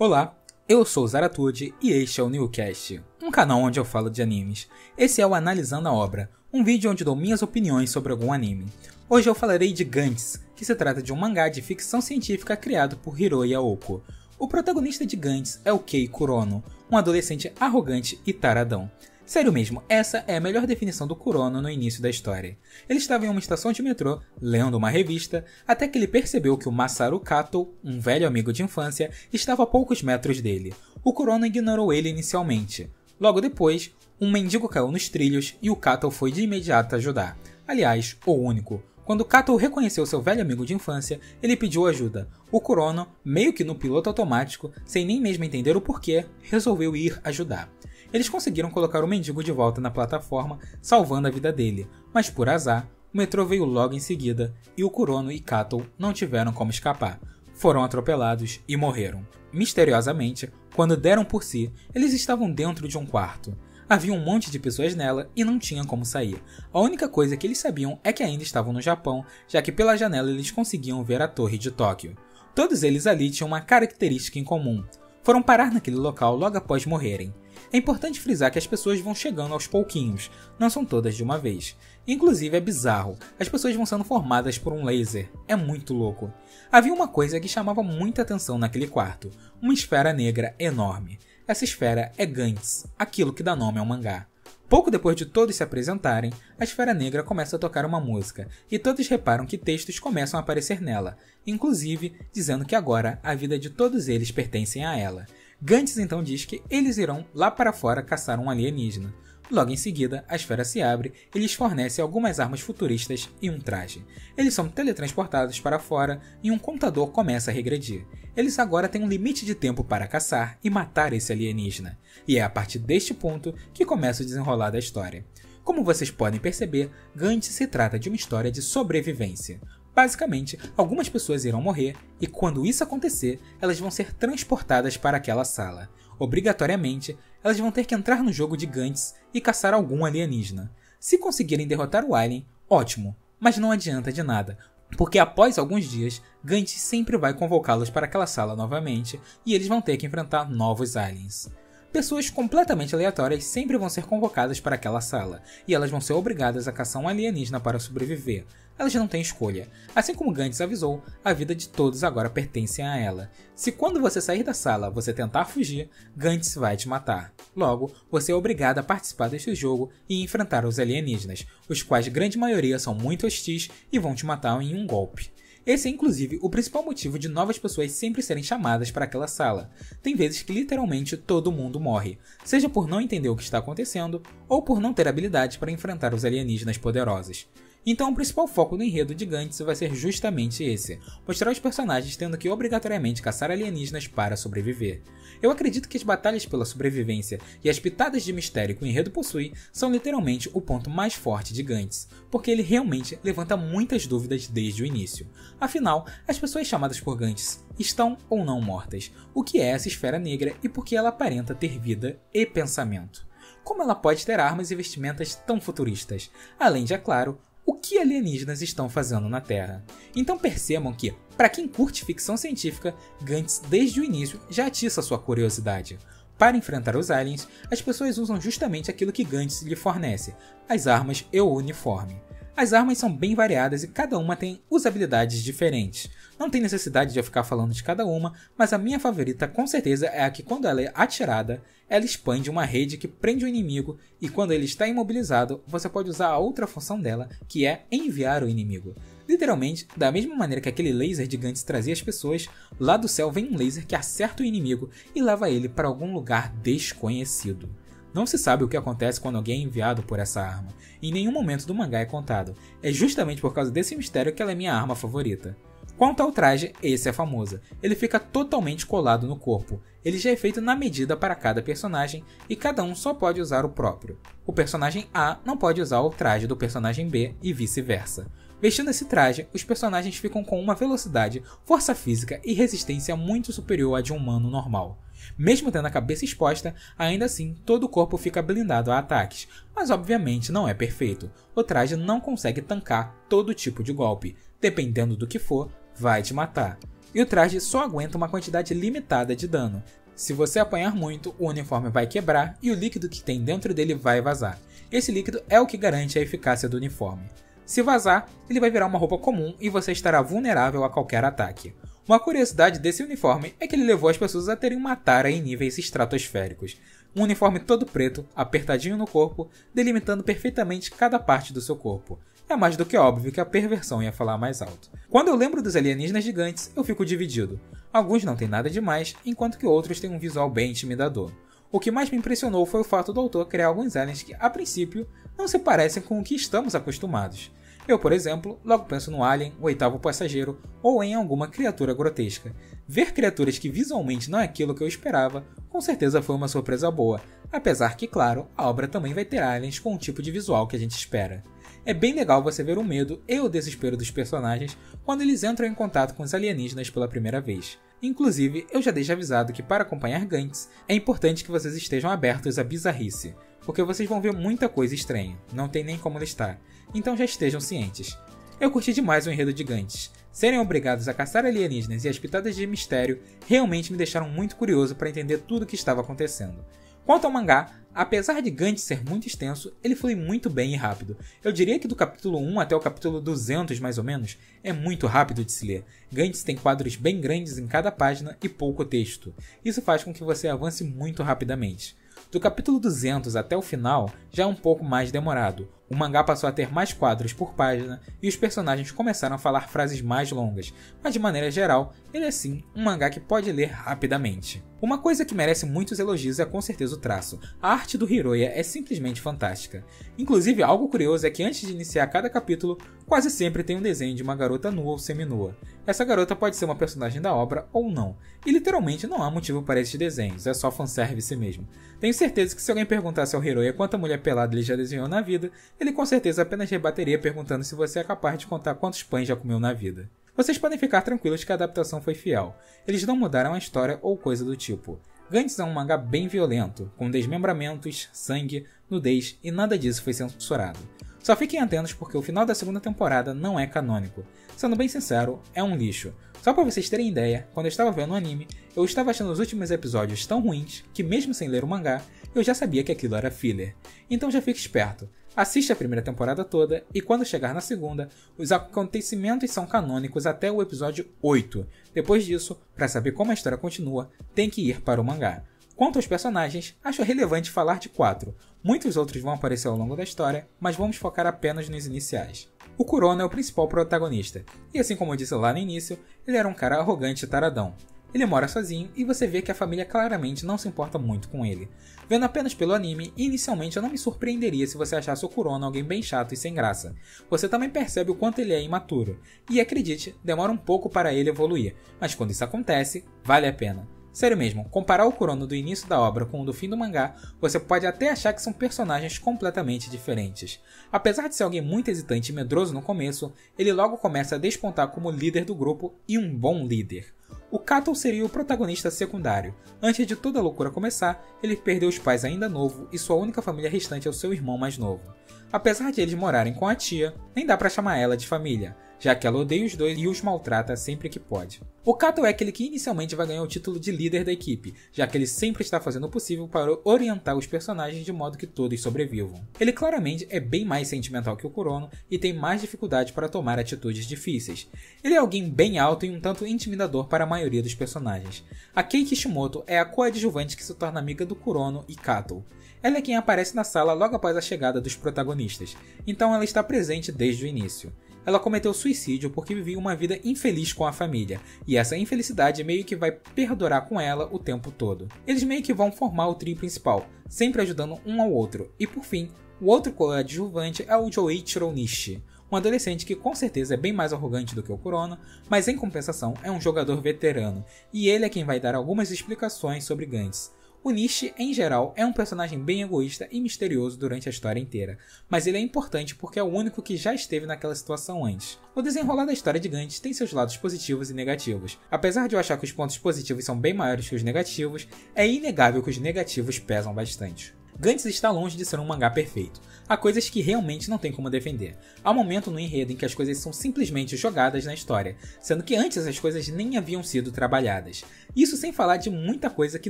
Olá, eu sou o Zaratude e este é o Newcast, um canal onde eu falo de animes. Esse é o Analisando a Obra, um vídeo onde dou minhas opiniões sobre algum anime. Hoje eu falarei de Gantz, que se trata de um mangá de ficção científica criado por Hiroya Aoko. O protagonista de Gantz é o Kei Kurono, um adolescente arrogante e taradão. Sério mesmo, essa é a melhor definição do Kurono no início da história. Ele estava em uma estação de metrô, lendo uma revista, até que ele percebeu que o Masaru Kato, um velho amigo de infância, estava a poucos metros dele. O Kurono ignorou ele inicialmente. Logo depois, um mendigo caiu nos trilhos e o Kato foi de imediato ajudar. Aliás, o único. Quando Kato reconheceu seu velho amigo de infância, ele pediu ajuda. O Kurono, meio que no piloto automático, sem nem mesmo entender o porquê, resolveu ir ajudar. Eles conseguiram colocar o mendigo de volta na plataforma, salvando a vida dele, mas por azar, o metrô veio logo em seguida e o Kurono e Kato não tiveram como escapar. Foram atropelados e morreram. Misteriosamente, quando deram por si, eles estavam dentro de um quarto. Havia um monte de pessoas nela e não tinham como sair. A única coisa que eles sabiam é que ainda estavam no Japão, já que pela janela eles conseguiam ver a torre de Tóquio. Todos eles ali tinham uma característica em comum. Foram parar naquele local logo após morrerem. É importante frisar que as pessoas vão chegando aos pouquinhos, não são todas de uma vez. Inclusive é bizarro, as pessoas vão sendo formadas por um laser, é muito louco. Havia uma coisa que chamava muita atenção naquele quarto, uma esfera negra enorme. Essa esfera é Gantz, aquilo que dá nome ao mangá. Pouco depois de todos se apresentarem, a esfera negra começa a tocar uma música, e todos reparam que textos começam a aparecer nela, inclusive dizendo que agora a vida de todos eles pertencem a ela. Gantz então diz que eles irão lá para fora caçar um alienígena. Logo em seguida, a esfera se abre e lhes fornece algumas armas futuristas e um traje. Eles são teletransportados para fora e um contador começa a regredir. Eles agora têm um limite de tempo para caçar e matar esse alienígena. E é a partir deste ponto que começa o desenrolar da história. Como vocês podem perceber, Gantz se trata de uma história de sobrevivência. Basicamente, algumas pessoas irão morrer e quando isso acontecer, elas vão ser transportadas para aquela sala. Obrigatoriamente, elas vão ter que entrar no jogo de Gantz e caçar algum alienígena. Se conseguirem derrotar o alien, ótimo, mas não adianta de nada, porque após alguns dias, Gantz sempre vai convocá-los para aquela sala novamente e eles vão ter que enfrentar novos aliens. Pessoas completamente aleatórias sempre vão ser convocadas para aquela sala, e elas vão ser obrigadas a caçar um alienígena para sobreviver. Elas não têm escolha. Assim como Gantz avisou, a vida de todos agora pertence a ela. Se quando você sair da sala você tentar fugir, Gantz vai te matar. Logo, você é obrigado a participar deste jogo e enfrentar os alienígenas, os quais grande maioria são muito hostis e vão te matar em um golpe. Esse é inclusive o principal motivo de novas pessoas sempre serem chamadas para aquela sala. Tem vezes que literalmente todo mundo morre, seja por não entender o que está acontecendo ou por não ter habilidade para enfrentar os alienígenas poderosos. Então o principal foco do enredo de Gantz vai ser justamente esse, mostrar os personagens tendo que obrigatoriamente caçar alienígenas para sobreviver. Eu acredito que as batalhas pela sobrevivência e as pitadas de mistério que o enredo possui são literalmente o ponto mais forte de Gantz, porque ele realmente levanta muitas dúvidas desde o início. Afinal, as pessoas chamadas por Gantz estão ou não mortas? O que é essa esfera negra e por que ela aparenta ter vida e pensamento? Como ela pode ter armas e vestimentas tão futuristas? Além de, é claro, o que alienígenas estão fazendo na Terra. Então percebam que, para quem curte ficção científica, Gantz desde o início já atiça sua curiosidade. Para enfrentar os aliens, as pessoas usam justamente aquilo que Gantz lhe fornece, as armas e o uniforme. As armas são bem variadas e cada uma tem usabilidades diferentes. Não tem necessidade de eu ficar falando de cada uma, mas a minha favorita com certeza é a que quando ela é atirada, ela expande uma rede que prende o inimigo e quando ele está imobilizado, você pode usar a outra função dela, que é enviar o inimigo. Literalmente, da mesma maneira que aquele laser de Gantz trazia as pessoas, lá do céu vem um laser que acerta o inimigo e leva ele para algum lugar desconhecido. Não se sabe o que acontece quando alguém é enviado por essa arma. Em nenhum momento do mangá é contado. É justamente por causa desse mistério que ela é minha arma favorita. Quanto ao traje, esse é famoso. Ele fica totalmente colado no corpo. Ele já é feito na medida para cada personagem e cada um só pode usar o próprio. O personagem A não pode usar o traje do personagem B e vice-versa. Vestindo esse traje, os personagens ficam com uma velocidade, força física e resistência muito superior à de um humano normal. Mesmo tendo a cabeça exposta, ainda assim todo o corpo fica blindado a ataques, mas obviamente não é perfeito. O traje não consegue tancar todo tipo de golpe, dependendo do que for, vai te matar. e o traje só aguenta uma quantidade limitada de dano. Se você apanhar muito, o uniforme vai quebrar e o líquido que tem dentro dele vai vazar. Esse líquido é o que garante a eficácia do uniforme. Se vazar, ele vai virar uma roupa comum e você estará vulnerável a qualquer ataque. Uma curiosidade desse uniforme é que ele levou as pessoas a terem uma tara em níveis estratosféricos. Um uniforme todo preto, apertadinho no corpo, delimitando perfeitamente cada parte do seu corpo. É mais do que óbvio que a perversão ia falar mais alto. Quando eu lembro dos alienígenas gigantes, eu fico dividido. Alguns não têm nada demais, enquanto que outros têm um visual bem intimidador. O que mais me impressionou foi o fato do autor criar alguns aliens que, a princípio, não se parecem com o que estamos acostumados. Eu, por exemplo, logo penso no Alien, o oitavo passageiro, ou em alguma criatura grotesca. Ver criaturas que visualmente não é aquilo que eu esperava, com certeza foi uma surpresa boa, apesar que, claro, a obra também vai ter aliens com o tipo de visual que a gente espera. É bem legal você ver o medo e o desespero dos personagens quando eles entram em contato com os alienígenas pela primeira vez. Inclusive, eu já deixo avisado que para acompanhar Gantz, é importante que vocês estejam abertos à bizarrice, porque vocês vão ver muita coisa estranha, não tem nem como listar, então já estejam cientes. Eu curti demais o enredo de Gantz. Serem obrigados a caçar alienígenas e as pitadas de mistério realmente me deixaram muito curioso para entender tudo o que estava acontecendo. Quanto ao mangá, apesar de Gantz ser muito extenso, ele flui muito bem e rápido. Eu diria que do capítulo 1 até o capítulo 200 mais ou menos, é muito rápido de se ler. Gantz tem quadros bem grandes em cada página e pouco texto. Isso faz com que você avance muito rapidamente. Do capítulo 200 até o final, já é um pouco mais demorado. O mangá passou a ter mais quadros por página e os personagens começaram a falar frases mais longas, mas de maneira geral, ele é sim um mangá que pode ler rapidamente. Uma coisa que merece muitos elogios é com certeza o traço. A arte do Hiroya é simplesmente fantástica. Inclusive, algo curioso é que antes de iniciar cada capítulo, quase sempre tem um desenho de uma garota nua ou seminua. Essa garota pode ser uma personagem da obra ou não, e literalmente não há motivo para esses desenhos, é só fanservice mesmo. Tenho certeza que se alguém perguntasse ao Hiroya quanta mulher pelada ele já desenhou na vida, ele com certeza apenas rebateria perguntando se você é capaz de contar quantos pães já comeu na vida. Vocês podem ficar tranquilos que a adaptação foi fiel. Eles não mudaram a história ou coisa do tipo. Gantz é um mangá bem violento, com desmembramentos, sangue, nudez e nada disso foi censurado. Só fiquem atentos porque o final da segunda temporada não é canônico. Sendo bem sincero, é um lixo. Só pra vocês terem ideia, quando eu estava vendo o anime, eu estava achando os últimos episódios tão ruins que mesmo sem ler o mangá, eu já sabia que aquilo era filler. Então já fique esperto. Assiste a primeira temporada toda e quando chegar na segunda, os acontecimentos são canônicos até o episódio 8. Depois disso, para saber como a história continua, tem que ir para o mangá. Quanto aos personagens, acho relevante falar de 4. Muitos outros vão aparecer ao longo da história, mas vamos focar apenas nos iniciais. O Kurono é o principal protagonista, e assim como eu disse lá no início, ele era um cara arrogante e taradão. Ele mora sozinho e você vê que a família claramente não se importa muito com ele. Vendo apenas pelo anime, inicialmente eu não me surpreenderia se você achasse o Kurono alguém bem chato e sem graça. Você também percebe o quanto ele é imaturo, e acredite, demora um pouco para ele evoluir, mas quando isso acontece, vale a pena. Sério mesmo, comparar o Kurono do início da obra com o do fim do mangá, você pode até achar que são personagens completamente diferentes. Apesar de ser alguém muito hesitante e medroso no começo, ele logo começa a despontar como líder do grupo e um bom líder. O Kato seria o protagonista secundário. Antes de toda a loucura começar, ele perdeu os pais ainda novo e sua única família restante é o seu irmão mais novo. Apesar de eles morarem com a tia, nem dá pra chamar ela de família, já que ela odeia os dois e os maltrata sempre que pode. O Kato é aquele que inicialmente vai ganhar o título de líder da equipe, já que ele sempre está fazendo o possível para orientar os personagens de modo que todos sobrevivam. Ele claramente é bem mais sentimental que o Kurono e tem mais dificuldade para tomar atitudes difíceis. Ele é alguém bem alto e um tanto intimidador para a maioria dos personagens. A Kei Kishimoto é a coadjuvante que se torna amiga do Kurono e Kato. Ela é quem aparece na sala logo após a chegada dos protagonistas, então ela está presente desde o início. Ela cometeu suicídio porque vivia uma vida infeliz com a família, e essa infelicidade meio que vai perdurar com ela o tempo todo. Eles meio que vão formar o trio principal, sempre ajudando um ao outro, e por fim, o outro coadjuvante é o Joichiro Nishi, um adolescente que com certeza é bem mais arrogante do que o Kurono, mas em compensação é um jogador veterano, e ele é quem vai dar algumas explicações sobre Gantz. O Nishi, em geral, é um personagem bem egoísta e misterioso durante a história inteira, mas ele é importante porque é o único que já esteve naquela situação antes. O desenrolar da história de Gantz tem seus lados positivos e negativos. Apesar de eu achar que os pontos positivos são bem maiores que os negativos, é inegável que os negativos pesam bastante. Gantz está longe de ser um mangá perfeito. Há coisas que realmente não tem como defender. Há um momento no enredo em que as coisas são simplesmente jogadas na história, sendo que antes as coisas nem haviam sido trabalhadas. Isso sem falar de muita coisa que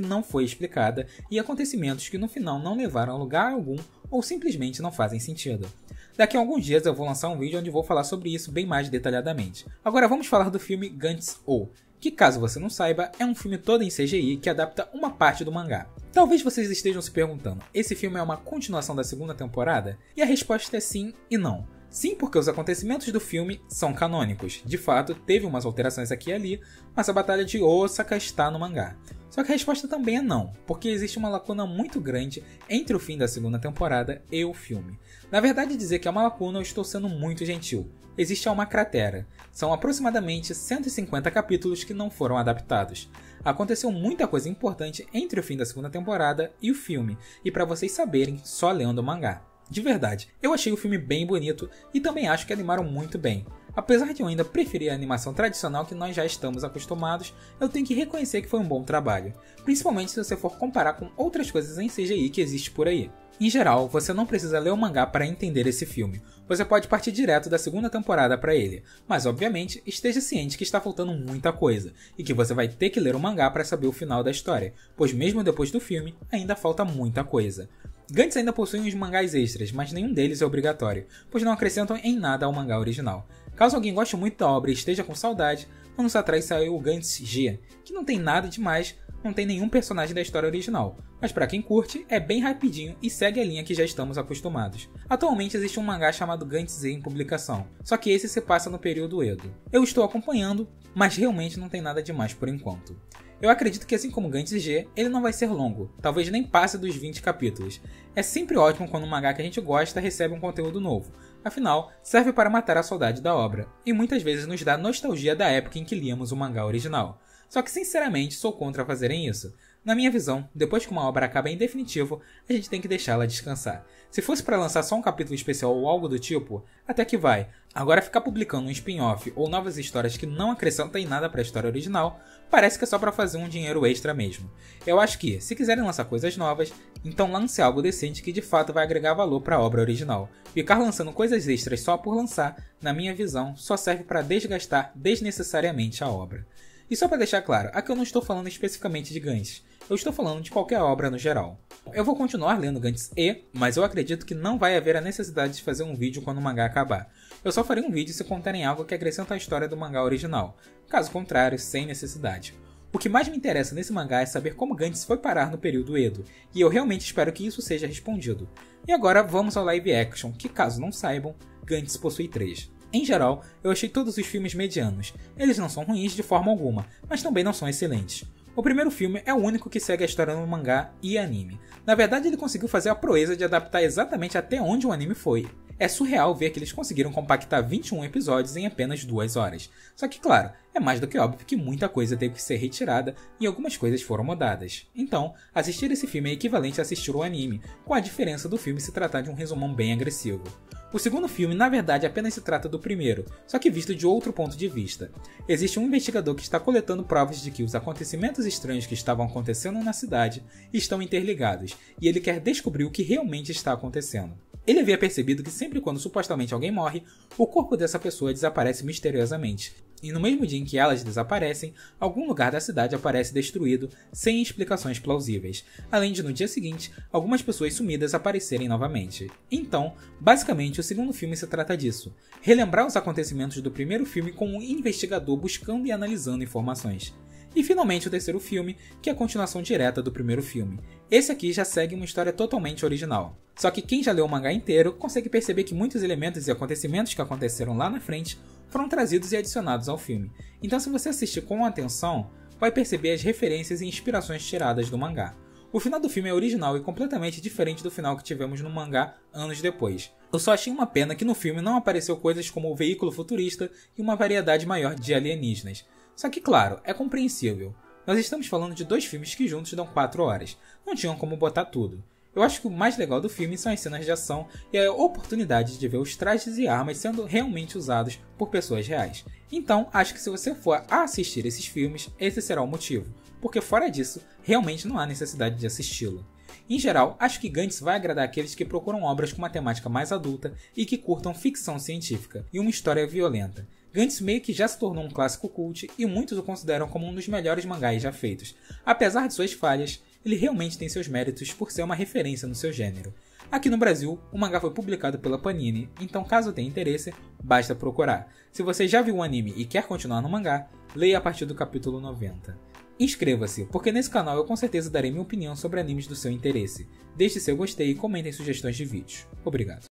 não foi explicada e acontecimentos que no final não levaram a lugar algum ou simplesmente não fazem sentido. Daqui a alguns dias eu vou lançar um vídeo onde vou falar sobre isso bem mais detalhadamente. Agora vamos falar do filme Gantz O, que caso você não saiba, é um filme todo em CGI que adapta uma parte do mangá. Talvez vocês estejam se perguntando, esse filme é uma continuação da segunda temporada? E a resposta é sim e não. Sim, porque os acontecimentos do filme são canônicos. De fato, teve umas alterações aqui e ali, mas a Batalha de Osaka está no mangá. Só que a resposta também é não, porque existe uma lacuna muito grande entre o fim da segunda temporada e o filme. Na verdade, dizer que é uma lacuna eu estou sendo muito gentil. Existe uma cratera. São aproximadamente 150 capítulos que não foram adaptados. Aconteceu muita coisa importante entre o fim da segunda temporada e o filme, e para vocês saberem, só lendo o mangá. De verdade, eu achei o filme bem bonito e também acho que animaram muito bem. Apesar de eu ainda preferir a animação tradicional que nós já estamos acostumados, eu tenho que reconhecer que foi um bom trabalho, principalmente se você for comparar com outras coisas em CGI que existe por aí. Em geral, você não precisa ler o mangá para entender esse filme, você pode partir direto da segunda temporada para ele, mas obviamente esteja ciente que está faltando muita coisa, e que você vai ter que ler o mangá para saber o final da história, pois mesmo depois do filme, ainda falta muita coisa. Gantz ainda possui uns mangás extras, mas nenhum deles é obrigatório, pois não acrescentam em nada ao mangá original. Caso alguém goste muito da obra e esteja com saudade, anos atrás saiu o Gantz G, que não tem nada demais, não tem nenhum personagem da história original, mas para quem curte, é bem rapidinho e segue a linha que já estamos acostumados. Atualmente existe um mangá chamado Gantz Z em publicação, só que esse se passa no período Edo. Eu estou acompanhando, mas realmente não tem nada demais por enquanto. Eu acredito que assim como Gantz G, ele não vai ser longo, talvez nem passe dos 20 capítulos. É sempre ótimo quando um mangá que a gente gosta recebe um conteúdo novo, afinal, serve para matar a saudade da obra, e muitas vezes nos dá nostalgia da época em que líamos o mangá original. Só que sinceramente sou contra fazerem isso. Na minha visão, depois que uma obra acaba em definitivo, a gente tem que deixá-la descansar. Se fosse para lançar só um capítulo especial ou algo do tipo, até que vai. Agora ficar publicando um spin-off ou novas histórias que não acrescentam em nada para a história original, parece que é só para fazer um dinheiro extra mesmo. Eu acho que, se quiserem lançar coisas novas, então lance algo decente que de fato vai agregar valor para a obra original. Ficar lançando coisas extras só por lançar, na minha visão, só serve para desgastar desnecessariamente a obra. E só para deixar claro, aqui eu não estou falando especificamente de Gantz, eu estou falando de qualquer obra no geral. Eu vou continuar lendo Gantz E, mas eu acredito que não vai haver a necessidade de fazer um vídeo quando o mangá acabar. Eu só farei um vídeo se contarem algo que acrescenta a história do mangá original, caso contrário, sem necessidade. O que mais me interessa nesse mangá é saber como Gantz foi parar no período Edo, e eu realmente espero que isso seja respondido. E agora vamos ao live action, que caso não saibam, Gantz possui 3. Em geral, eu achei todos os filmes medianos. Eles não são ruins de forma alguma, mas também não são excelentes. O primeiro filme é o único que segue a história no mangá e anime. Na verdade, ele conseguiu fazer a proeza de adaptar exatamente até onde o anime foi. É surreal ver que eles conseguiram compactar 21 episódios em apenas 2 horas. Só que, claro, é mais do que óbvio que muita coisa teve que ser retirada e algumas coisas foram mudadas. Então, assistir esse filme é equivalente a assistir o anime, com a diferença do filme se tratar de um resumão bem agressivo. O segundo filme, na verdade, apenas se trata do primeiro, só que visto de outro ponto de vista. Existe um investigador que está coletando provas de que os acontecimentos estranhos que estavam acontecendo na cidade estão interligados, e ele quer descobrir o que realmente está acontecendo. Ele havia percebido que sempre quando supostamente alguém morre, o corpo dessa pessoa desaparece misteriosamente, e no mesmo dia em que elas desaparecem, algum lugar da cidade aparece destruído, sem explicações plausíveis, além de no dia seguinte, algumas pessoas sumidas aparecerem novamente. Então, basicamente o segundo filme se trata disso, relembrar os acontecimentos do primeiro filme com um investigador buscando e analisando informações. E finalmente o terceiro filme, que é a continuação direta do primeiro filme. Esse aqui já segue uma história totalmente original. Só que quem já leu o mangá inteiro consegue perceber que muitos elementos e acontecimentos que aconteceram lá na frente foram trazidos e adicionados ao filme. Então se você assistir com atenção, vai perceber as referências e inspirações tiradas do mangá. O final do filme é original e completamente diferente do final que tivemos no mangá anos depois. Eu só achei uma pena que no filme não apareceu coisas como o veículo futurista e uma variedade maior de alienígenas. Só que claro, é compreensível. Nós estamos falando de 2 filmes que juntos dão 4 horas. Não tinham como botar tudo. Eu acho que o mais legal do filme são as cenas de ação e a oportunidade de ver os trajes e armas sendo realmente usados por pessoas reais. Então, acho que se você for a assistir esses filmes, esse será o motivo, porque fora disso, realmente não há necessidade de assisti-lo. Em geral, acho que Gantz vai agradar aqueles que procuram obras com uma temática mais adulta e que curtam ficção científica e uma história violenta. Gantz meio que já se tornou um clássico cult e muitos o consideram como um dos melhores mangás já feitos. Apesar de suas falhas, ele realmente tem seus méritos por ser uma referência no seu gênero. Aqui no Brasil, o mangá foi publicado pela Panini, então caso tenha interesse, basta procurar. Se você já viu o anime e quer continuar no mangá, leia a partir do capítulo 90. Inscreva-se, porque nesse canal eu com certeza darei minha opinião sobre animes do seu interesse. Deixe seu gostei e comentem sugestões de vídeos. Obrigado.